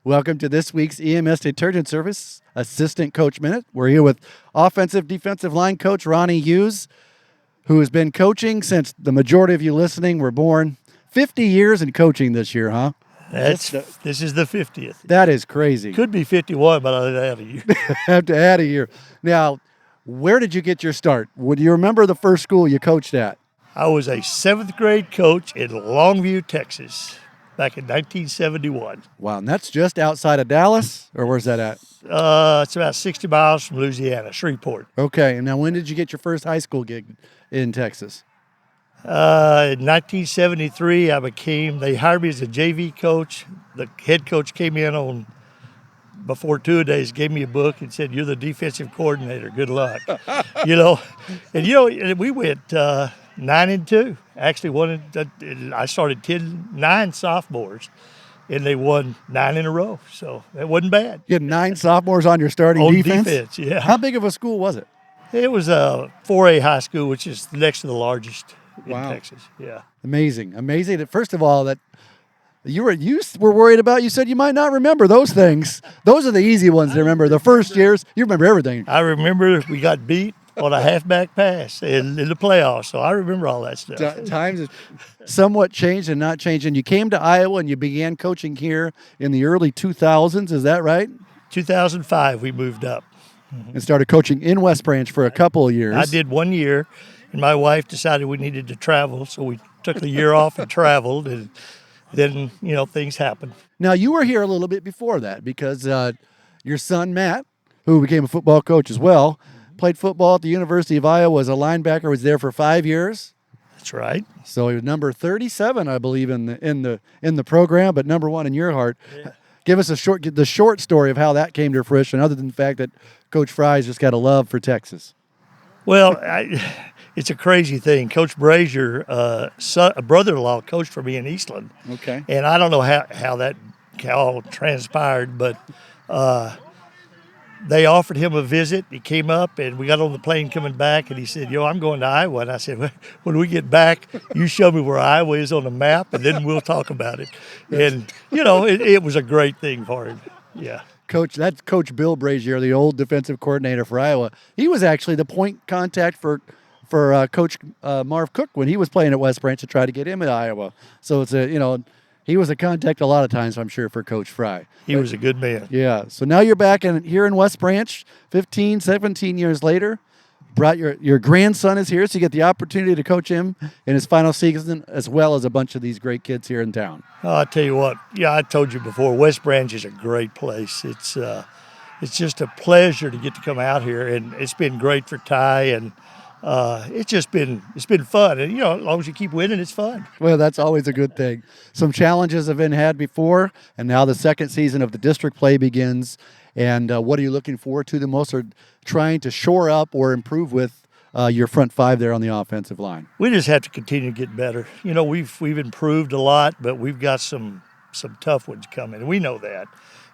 Welcome to this week's EMS Detergent Service Assistant Coach Minute. We're here with offensive defensive line coach Ronnie Hughes, who has been coaching since the majority of you listening were born. 50 years in coaching this year, huh? This is the 50th. That is crazy. Could be 51, but I'll add a year. Have to add a year. Now, where did you get your start? Would you remember the first school you coached at? I was a 7th grade coach in Longview, Texas, back in 1971. Wow, and that's just outside of Dallas, or where's that at? It's about 60 miles from Louisiana, Shreveport. Okay, and now when did you get your first high school gig in Texas? In 1973, they hired me as a JV coach. The head coach came in before 2 days, gave me a book and said, "You're the defensive coordinator. Good luck." And we went 9-2. Actually, I started 9 sophomores, and they won 9 in a row. So that wasn't bad. You had 9 sophomores on your starting defense? Yeah. How big of a school was it? It was a 4A high school, which is next to the largest in Texas. Yeah. Amazing. That first of all, that you were worried about. You said you might not remember those things. Those are the easy ones to remember. The first years, you remember everything. I remember we got beat on a halfback pass in the playoffs, so I remember all that stuff. Times have somewhat changed and not changed. And you came to Iowa and you began coaching here in the early 2000s. Is that right? 2005, we moved up. And started coaching in West Branch for a couple of years. I did 1 year, and my wife decided we needed to travel, so we took the year off and traveled, and then, things happened. Now, you were here a little bit before that because your son, Matt, who became a football coach as well, played football at the University of Iowa as a linebacker, was there for 5 years. That's right. So he was number 37, I believe, in the program, but number 1 in your heart. Yeah. Give us the short story of how that came to fruition, other than the fact that Coach Fry's just got a love for Texas. Well, it's a crazy thing. Coach Brazier, a brother-in-law, coached for me in Eastland. Okay. And I don't know how that all transpired, but they offered him a visit. He came up, and we got on the plane coming back, and he said, I'm going to Iowa. And I said, well, when we get back, you show me where Iowa is on the map, and then we'll talk about it. And, it was a great thing for him. Yeah. Coach, that's Coach Bill Brazier, the old defensive coordinator for Iowa. He was actually the point contact for Coach Marv Cook when he was playing at West Branch to try to get him at Iowa. So it's he was a contact a lot of times, I'm sure, for Coach Fry. He was a good man. Yeah. So now you're back here in West Branch, 15, 17 years later. Brought your grandson is here, so you get the opportunity to coach him in his final season, as well as a bunch of these great kids here in town. Oh, I tell you what, I told you before, West Branch is a great place. It's just a pleasure to get to come out here, and it's been great for Ty, and it's been fun. And as long as you keep winning, it's fun. Well, that's always a good thing. Some challenges have been had before, and now the second season of the district play begins. And what are you looking forward to the most, or trying to shore up or improve with your front five there on the offensive line? We just have to continue to get better. We've improved a lot, but we've got some tough ones coming. We know that,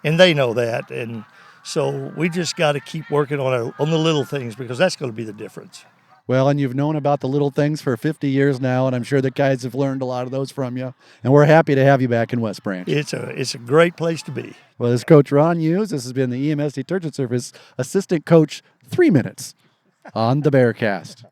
and they know that, and so we just got to keep working on the little things, because that's going to be the difference. Well, and you've known about the little things for 50 years now, and I'm sure the guys have learned a lot of those from you. And we're happy to have you back in West Branch. It's a great place to be. Well, this is Coach Ron Hughes. This has been the EMS Detergent Service Assistant Coach 3 Minutes on the Bearcast.